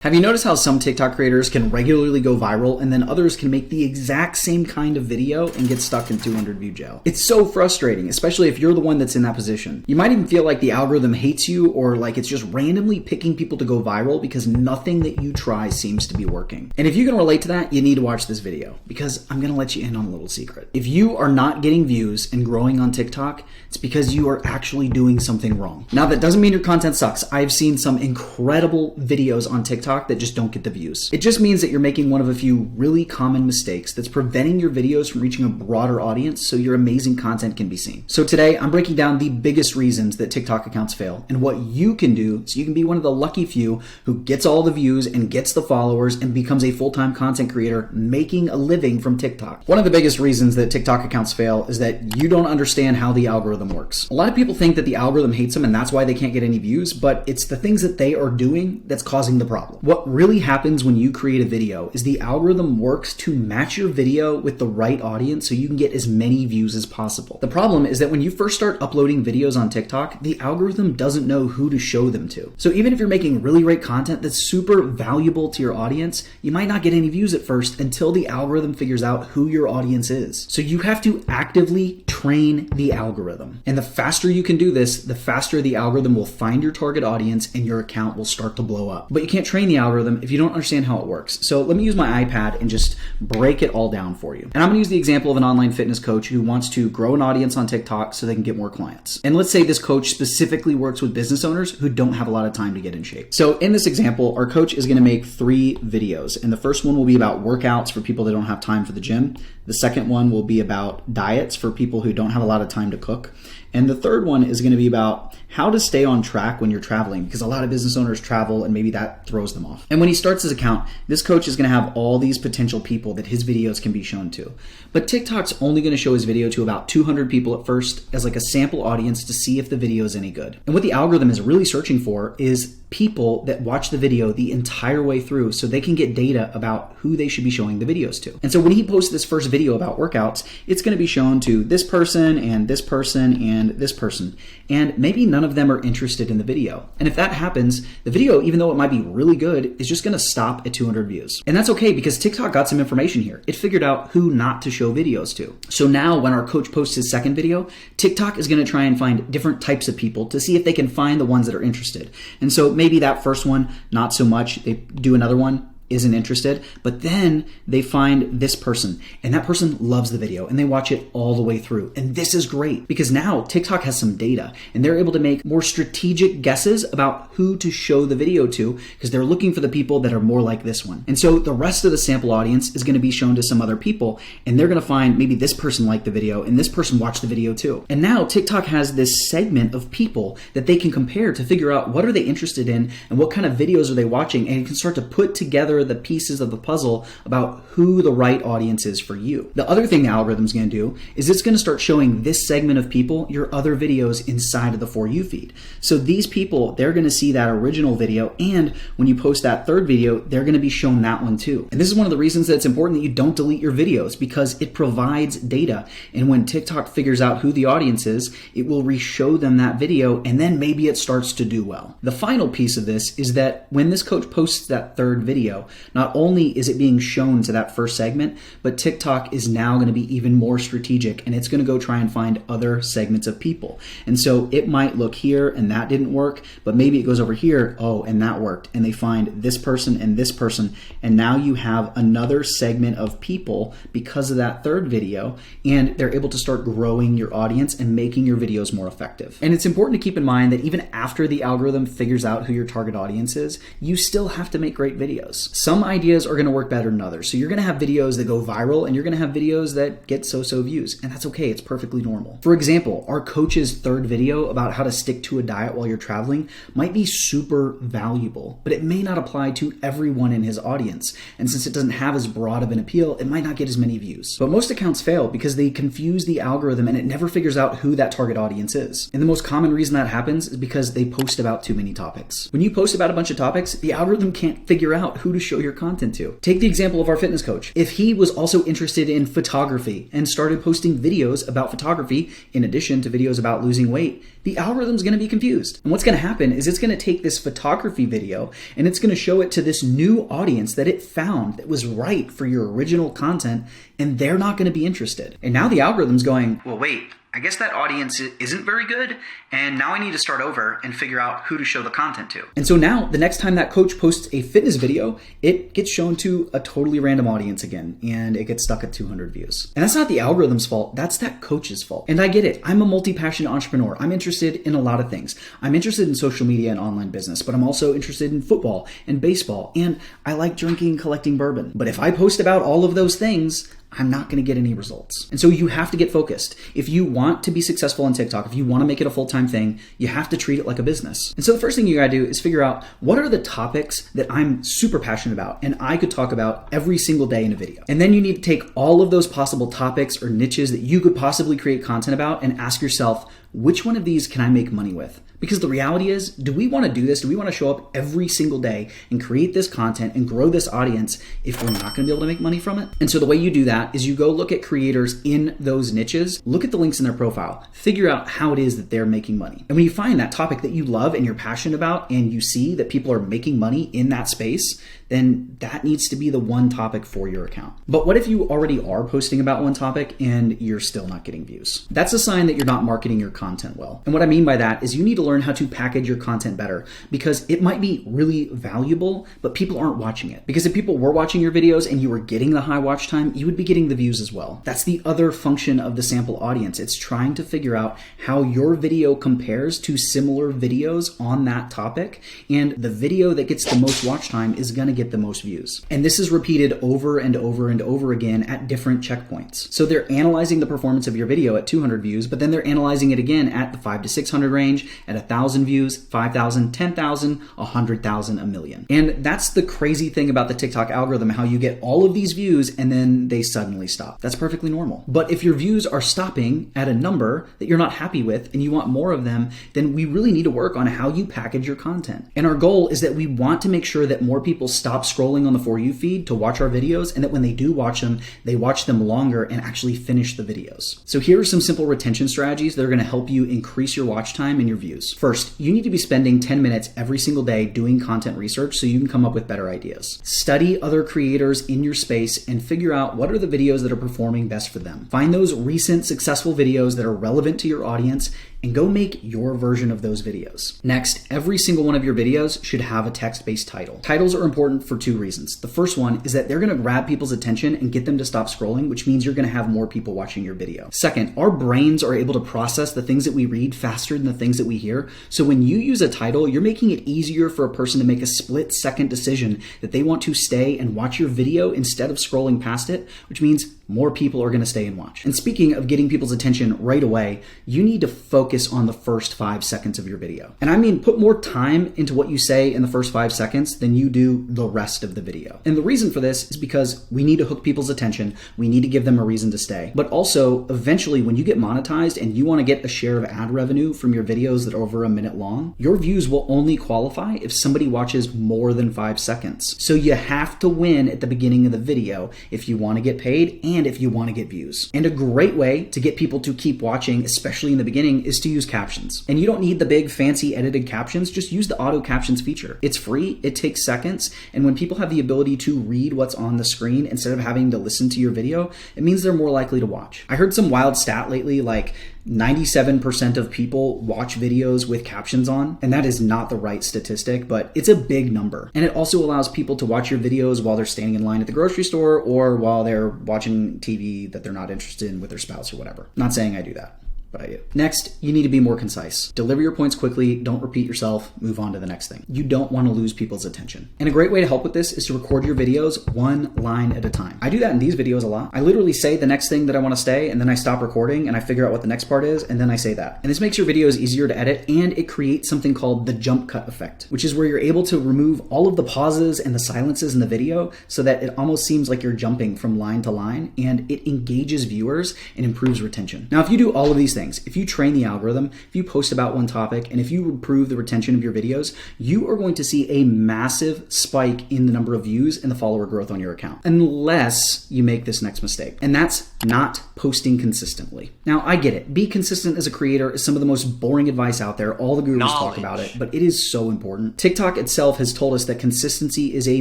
Have you noticed how some TikTok creators can regularly go viral and then others can make the exact same kind of video and get stuck in 200 view jail? It's so frustrating, especially if you're the one that's in that position. You might even feel like the algorithm hates you or like it's just randomly picking people to go viral because nothing that you try seems to be working. And if you can relate to that, you need to watch this video because I'm gonna let you in on a little secret. If you are not getting views and growing on TikTok, it's because you are actually doing something wrong. Now, that doesn't mean your content sucks. I've seen some incredible videos on TikTok that just don't get the views. It just means that you're making one of a few really common mistakes that's preventing your videos from reaching a broader audience so your amazing content can be seen. So today, I'm breaking down the biggest reasons that TikTok accounts fail and what you can do so you can be one of the lucky few who gets all the views and gets the followers and becomes a full-time content creator making a living from TikTok. One of the biggest reasons that TikTok accounts fail is that you don't understand how the algorithm works. A lot of people think that the algorithm hates them and that's why they can't get any views, but it's the things that they are doing that's causing the problem. What really happens when you create a video is the algorithm works to match your video with the right audience so you can get as many views as possible. The problem is that when you first start uploading videos on TikTok, the algorithm doesn't know who to show them to. So even if you're making really great content that's super valuable to your audience, you might not get any views at first until the algorithm figures out who your audience is. So you have to actively train the algorithm. And the faster you can do this, the faster the algorithm will find your target audience and your account will start to blow up. But you can't train the algorithm if you don't understand how it works. So let me use my iPad and just break it all down for you. And I'm gonna use the example of an online fitness coach who wants to grow an audience on TikTok so they can get more clients. And let's say this coach specifically works with business owners who don't have a lot of time to get in shape. So in this example, our coach is gonna make 3 videos. And the first one will be about workouts for people that don't have time for the gym. The second one will be about diets for people who don't have a lot of time to cook. And the third one is going to be about how to stay on track when you're traveling, because a lot of business owners travel and maybe that throws them off. And when he starts his account, this coach is going to have all these potential people that his videos can be shown to. But TikTok's only going to show his video to about 200 people at first as like a sample audience to see if the video is any good. And what the algorithm is really searching for is people that watch the video the entire way through so they can get data about who they should be showing the videos to. And so when he posts this first video about workouts, it's going to be shown to this person and this person and this person. And maybe none of them are interested in the video. And if that happens, the video, even though it might be really good, is just going to stop at 200 views. And that's okay because TikTok got some information here. It figured out who not to show videos to. So now when our coach posts his second video, TikTok is going to try and find different types of people to see if they can find the ones that are interested. And so maybe that first one, not so much. They do another one, isn't interested, but then they find this person and that person loves the video and they watch it all the way through. And this is great because now TikTok has some data and they're able to make more strategic guesses about who to show the video to because they're looking for the people that are more like this one. And so the rest of the sample audience is going to be shown to some other people and they're going to find maybe this person liked the video and this person watched the video too. And now TikTok has this segment of people that they can compare to figure out what are they interested in and what kind of videos are they watching, and you can start to put together the pieces of the puzzle about who the right audience is for you. The other thing the algorithm's going to do is it's going to start showing this segment of people your other videos inside of the For You feed. So these people, they're going to see that original video, and when you post that third video, they're going to be shown that one too. And this is one of the reasons that it's important that you don't delete your videos because it provides data. And when TikTok figures out who the audience is, it will re-show them that video, and then maybe it starts to do well. The final piece of this is that when this coach posts that third video, not only is it being shown to that first segment, but TikTok is now going to be even more strategic and it's going to go try and find other segments of people. And so it might look here and that didn't work, but maybe it goes over here, oh, and that worked. And they find this person and this person. And now you have another segment of people because of that third video, and they're able to start growing your audience and making your videos more effective. And it's important to keep in mind that even after the algorithm figures out who your target audience is, you still have to make great videos. Some ideas are going to work better than others. So you're going to have videos that go viral and you're going to have videos that get so-so views. And that's okay. It's perfectly normal. For example, our coach's third video about how to stick to a diet while you're traveling might be super valuable, but it may not apply to everyone in his audience. And since it doesn't have as broad of an appeal, it might not get as many views. But most accounts fail because they confuse the algorithm and it never figures out who that target audience is. And the most common reason that happens is because they post about too many topics. When you post about a bunch of topics, the algorithm can't figure out who to show your content to. Take the example of our fitness coach. If he was also interested in photography and started posting videos about photography in addition to videos about losing weight, the algorithm's going to be confused. And what's going to happen is it's going to take this photography video and it's going to show it to this new audience that it found that was right for your original content, and they're not going to be interested. And now the algorithm's going, well, wait, I guess that audience isn't very good, and now I need to start over and figure out who to show the content to. And so now, the next time that coach posts a fitness video, it gets shown to a totally random audience again, and it gets stuck at 200 views. And that's not the algorithm's fault, that's that coach's fault. And I get it, I'm a multi-passionate entrepreneur. I'm interested in a lot of things. I'm interested in social media and online business, but I'm also interested in football and baseball, and I like drinking and collecting bourbon. But if I post about all of those things, I'm not going to get any results. And so you have to get focused. If you want to be successful on TikTok, if you want to make it a full-time thing, you have to treat it like a business. And so the first thing you got to do is figure out what are the topics that I'm super passionate about and I could talk about every single day in a video. And then you need to take all of those possible topics or niches that you could possibly create content about and ask yourself, which one of these can I make money with? Because the reality is, do we want to do this? Do we want to show up every single day and create this content and grow this audience if we're not going to be able to make money from it? And so the way you do that is you go look at creators in those niches, look at the links in their profile, figure out how it is that they're making money. And when you find that topic that you love and you're passionate about and you see that people are making money in that space, then that needs to be the one topic for your account. But what if you already are posting about one topic and you're still not getting views? That's a sign that you're not marketing your content well. And what I mean by that is you need to learn how to package your content better, because it might be really valuable, but people aren't watching it. Because if people were watching your videos and you were getting the high watch time, you would be getting the views as well. That's the other function of the sample audience. It's trying to figure out how your video compares to similar videos on that topic, and the video that gets the most watch time is going to get the most views. And this is repeated over and over and over again at different checkpoints. So they're analyzing the performance of your video at 200 views, but then they're analyzing it again at the 500 to 600 range, at 1,000 views, 5,000, 10,000, 100,000, a million. And that's the crazy thing about the TikTok algorithm, how you get all of these views and then they suddenly stop. That's perfectly normal. But if your views are stopping at a number that you're not happy with and you want more of them, then we really need to work on how you package your content. And our goal is that we want to make sure that more people stop scrolling on the For You feed to watch our videos, and that when they do watch them, they watch them longer and actually finish the videos. So here are some simple retention strategies that are going to help you increase your watch time and your views. First, you need to be spending 10 minutes every single day doing content research so you can come up with better ideas. Study other creators in your space and figure out what are the videos that are performing best for them. Find those recent successful videos that are relevant to your audience and go make your version of those videos. Next, every single one of your videos should have a text-based title. Titles are important for two reasons. The first one is that they're gonna grab people's attention and get them to stop scrolling, which means you're gonna have more people watching your video. Second, our brains are able to process the things that we read faster than the things that we hear. So when you use a title, you're making it easier for a person to make a split-second decision that they want to stay and watch your video instead of scrolling past it, which means more people are gonna stay and watch. And speaking of getting people's attention right away, you need to focus on the first 5 seconds of your video. And I mean, put more time into what you say in the first 5 seconds than you do the rest of the video. And the reason for this is because we need to hook people's attention. We need to give them a reason to stay. But also, eventually, when you get monetized and you want to get a share of ad revenue from your videos that are over a minute long, your views will only qualify if somebody watches more than 5 seconds. So you have to win at the beginning of the video if you want to get paid and if you want to get views. And a great way to get people to keep watching, especially in the beginning, is to use captions. And you don't need the big fancy edited captions, just use the auto captions feature. It's free, it takes seconds, and when people have the ability to read what's on the screen instead of having to listen to your video, it means they're more likely to watch. I heard some wild stat lately, like 97% of people watch videos with captions on, and that is not the right statistic, but it's a big number. And it also allows people to watch your videos while they're standing in line at the grocery store or while they're watching TV that they're not interested in with their spouse or whatever. Not saying I do that, but I do. Next, you need to be more concise. Deliver your points quickly, don't repeat yourself, move on to the next thing. You don't want to lose people's attention. And a great way to help with this is to record your videos one line at a time. I do that in these videos a lot. I literally say the next thing that I want to say, and then I stop recording and I figure out what the next part is, and then I say that. And this makes your videos easier to edit, and it creates something called the jump cut effect, which is where you're able to remove all of the pauses and the silences in the video so that it almost seems like you're jumping from line to line, and it engages viewers and improves retention. Now, if you do all of these things, things. If you train the algorithm, if you post about one topic, and if you improve the retention of your videos, you are going to see a massive spike in the number of views and the follower growth on your account, unless you make this next mistake, and that's not posting consistently. Now, I get it. Be consistent as a creator is some of the most boring advice out there. All the gurus talk about it, but it is so important. TikTok itself has told us that consistency is a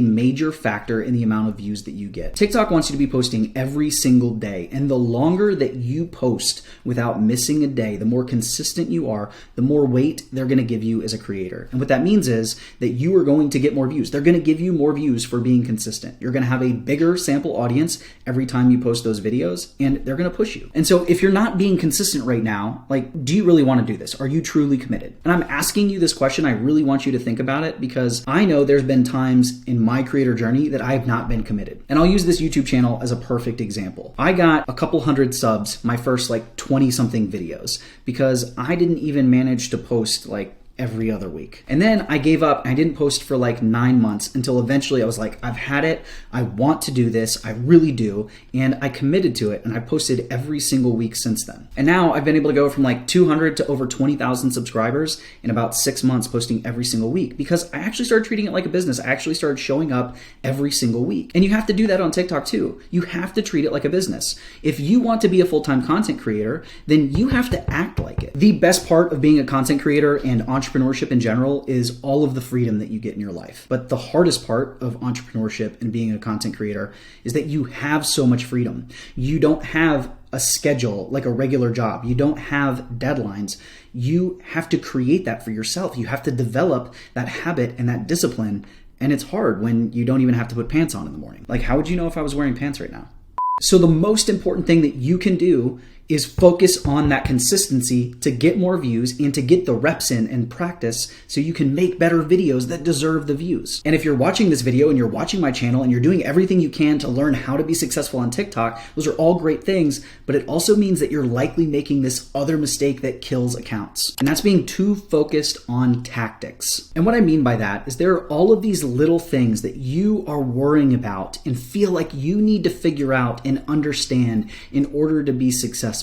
major factor in the amount of views that you get. TikTok wants you to be posting every single day, and the longer that you post without missing a day, the more consistent you are, the more weight they're going to give you as a creator. And what that means is that you are going to get more views. They're going to give you more views for being consistent. You're going to have a bigger sample audience every time you post those videos, and they're going to push you. And so if you're not being consistent right now, like, do you really want to do this? Are you truly committed? And I'm asking you this question. I really want you to think about it, because I know there's been times in my creator journey that I have not been committed. And I'll use this YouTube channel as a perfect example. I got a couple hundred subs my first 20 something videos because I didn't even manage to post every other week. And then I gave up. I didn't post for 9 months until eventually I was like, I've had it. I want to do this. I really do. And I committed to it. And I posted every single week since then. And now I've been able to go from 200 to over 20,000 subscribers in about 6 months, posting every single week, because I actually started treating it like a business. I actually started showing up every single week. And you have to do that on TikTok too. You have to treat it like a business. If you want to be a full-time content creator, then you have to act like it. The best part of being a content creator and entrepreneurship in general is all of the freedom that you get in your life. But the hardest part of entrepreneurship and being a content creator is that you have so much freedom. You don't have a schedule like a regular job. You don't have deadlines. You have to create that for yourself. You have to develop that habit and that discipline. And it's hard when you don't even have to put pants on in the morning. How would you know if I was wearing pants right now? So the most important thing that you can do is focus on that consistency to get more views and to get the reps in and practice so you can make better videos that deserve the views. And if you're watching this video and you're watching my channel and you're doing everything you can to learn how to be successful on TikTok, those are all great things, but it also means that you're likely making this other mistake that kills accounts. And that's being too focused on tactics. And what I mean by that is there are all of these little things that you are worrying about and feel like you need to figure out and understand in order to be successful.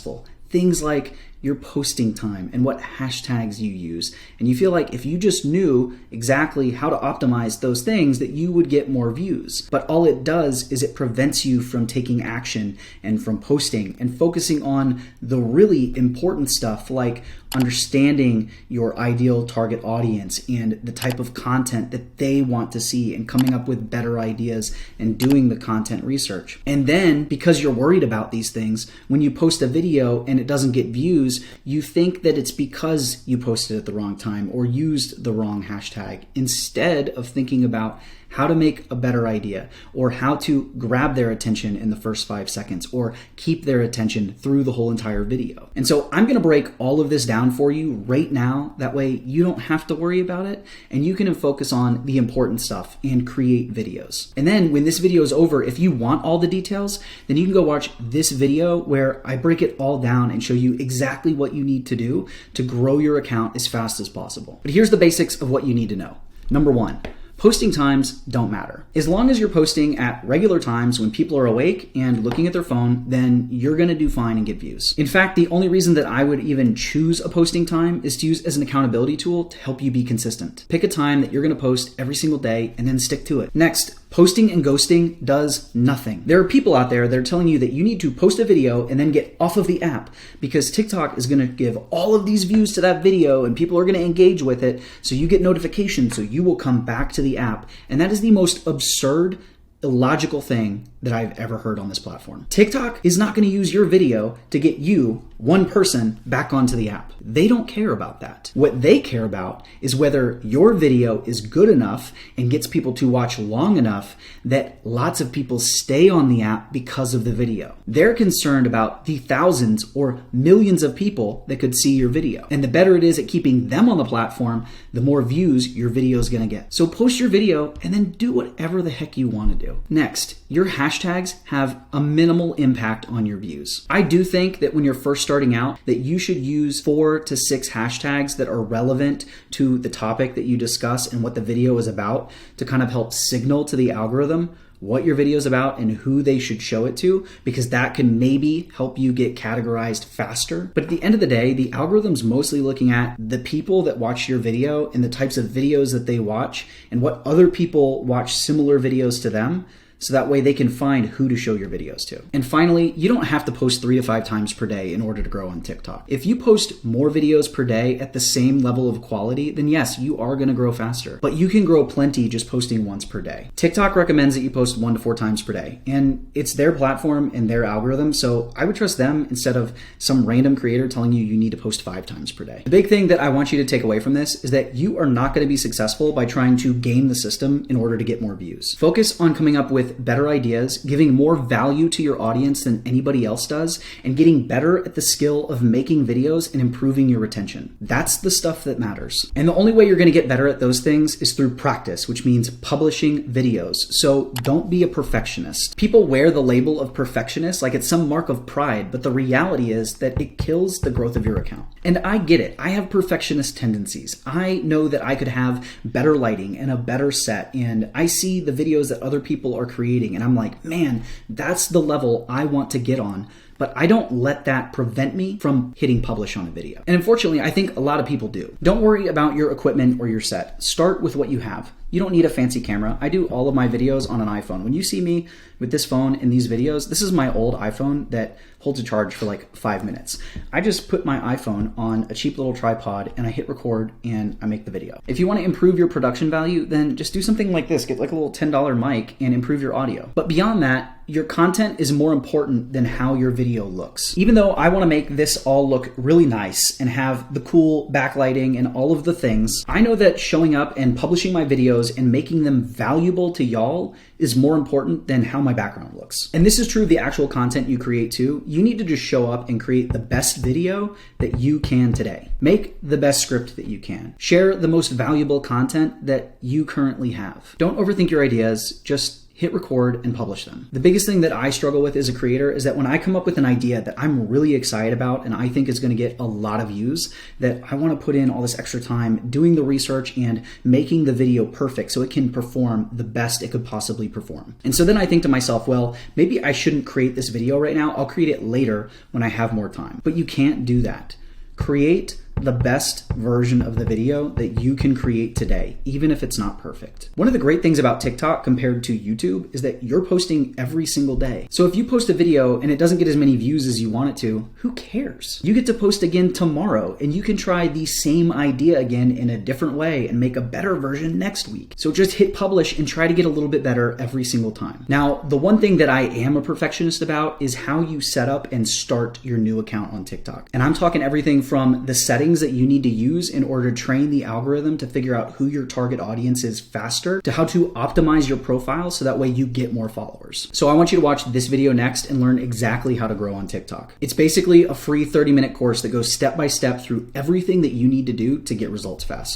Things like your posting time and what hashtags you use. And you feel like if you just knew exactly how to optimize those things, that you would get more views. But all it does is it prevents you from taking action and from posting and focusing on the really important stuff, like understanding your ideal target audience and the type of content that they want to see, and coming up with better ideas and doing the content research. And then, because you're worried about these things, when you post a video and it doesn't get views, you think that it's because you posted at the wrong time or used the wrong hashtag, instead of thinking about how to make a better idea, or how to grab their attention in the first 5 seconds, or keep their attention through the whole entire video. And so I'm gonna break all of this down for you right now. That way you don't have to worry about it, and you can focus on the important stuff and create videos. And then when this video is over, if you want all the details, then you can go watch this video where I break it all down and show you exactly what you need to do to grow your account as fast as possible. But here's the basics of what you need to know. Number one, posting times don't matter. As long as you're posting at regular times when people are awake and looking at their phone, then you're gonna do fine and get views. In fact, the only reason that I would even choose a posting time is to use as an accountability tool to help you be consistent. Pick a time that you're gonna post every single day and then stick to it. Next, posting and ghosting does nothing. There are people out there that are telling you that you need to post a video and then get off of the app because TikTok is gonna give all of these views to that video and people are gonna engage with it, so you get notifications, so you will come back to the app. And that is the most absurd, illogical thing that I've ever heard on this platform. TikTok is not going to use your video to get you, one person, back onto the app. They don't care about that. What they care about is whether your video is good enough and gets people to watch long enough that lots of people stay on the app because of the video. They're concerned about the thousands or millions of people that could see your video. And the better it is at keeping them on the platform, the more views your video is going to get. So post your video and then do whatever the heck you want to do. Next, your hashtags have a minimal impact on your views. I do think that when you're first starting out, that you should use 4 to 6 hashtags that are relevant to the topic that you discuss and what the video is about to kind of help signal to the algorithm what your video is about and who they should show it to, because that can maybe help you get categorized faster. But at the end of the day, the algorithm's mostly looking at the people that watch your video and the types of videos that they watch and what other people watch similar videos to them, so that way they can find who to show your videos to. And finally, you don't have to post 3 to 5 times per day in order to grow on TikTok. If you post more videos per day at the same level of quality, then yes, you are gonna grow faster. But you can grow plenty just posting once per day. TikTok recommends that you post 1 to 4 times per day, and it's their platform and their algorithm, so I would trust them instead of some random creator telling you you need to post 5 times per day. The big thing that I want you to take away from this is that you are not gonna be successful by trying to game the system in order to get more views. Focus on coming up with better ideas, giving more value to your audience than anybody else does, and getting better at the skill of making videos and improving your retention. That's the stuff that matters. And the only way you're going to get better at those things is through practice, which means publishing videos. So don't be a perfectionist. People wear the label of perfectionist like it's some mark of pride, but the reality is that it kills the growth of your account. And I get it. I have perfectionist tendencies. I know that I could have better lighting and a better set, and I see the videos that other people are creating and I'm like, man, that's the level I want to get on. But I don't let that prevent me from hitting publish on a video. And unfortunately, I think a lot of people do. Don't worry about your equipment or your set. Start with what you have. You don't need a fancy camera. I do all of my videos on an iPhone. When you see me with this phone in these videos, this is my old iPhone that holds a charge for like 5 minutes. I just put my iPhone on a cheap little tripod and I hit record and I make the video. If you want to improve your production value, then just do something like this. Get like a little $10 mic and improve your audio. But beyond that, your content is more important than how your video looks. Even though I want to make this all look really nice and have the cool backlighting and all of the things, I know that showing up and publishing my videos and making them valuable to y'all is more important than how my background looks. And this is true of the actual content you create too. You need to just show up and create the best video that you can today. Make the best script that you can. Share the most valuable content that you currently have. Don't overthink your ideas, just hit record and publish them. The biggest thing that I struggle with as a creator is that when I come up with an idea that I'm really excited about and I think is going to get a lot of views, that I want to put in all this extra time doing the research and making the video perfect so it can perform the best it could possibly perform. And so then I think to myself, well, maybe I shouldn't create this video right now. I'll create it later when I have more time. But you can't do that. Create the best version of the video that you can create today, even if it's not perfect. One of the great things about TikTok compared to YouTube is that you're posting every single day. So if you post a video and it doesn't get as many views as you want it to, who cares? You get to post again tomorrow and you can try the same idea again in a different way and make a better version next week. So just hit publish and try to get a little bit better every single time. Now, the one thing that I am a perfectionist about is how you set up and start your new account on TikTok. And I'm talking everything from the settings that you need to use in order to train the algorithm to figure out who your target audience is faster, to how to optimize your profile so that way you get more followers. So I want you to watch this video next and learn exactly how to grow on TikTok. It's basically a free 30-minute course that goes step by step through everything that you need to do to get results fast.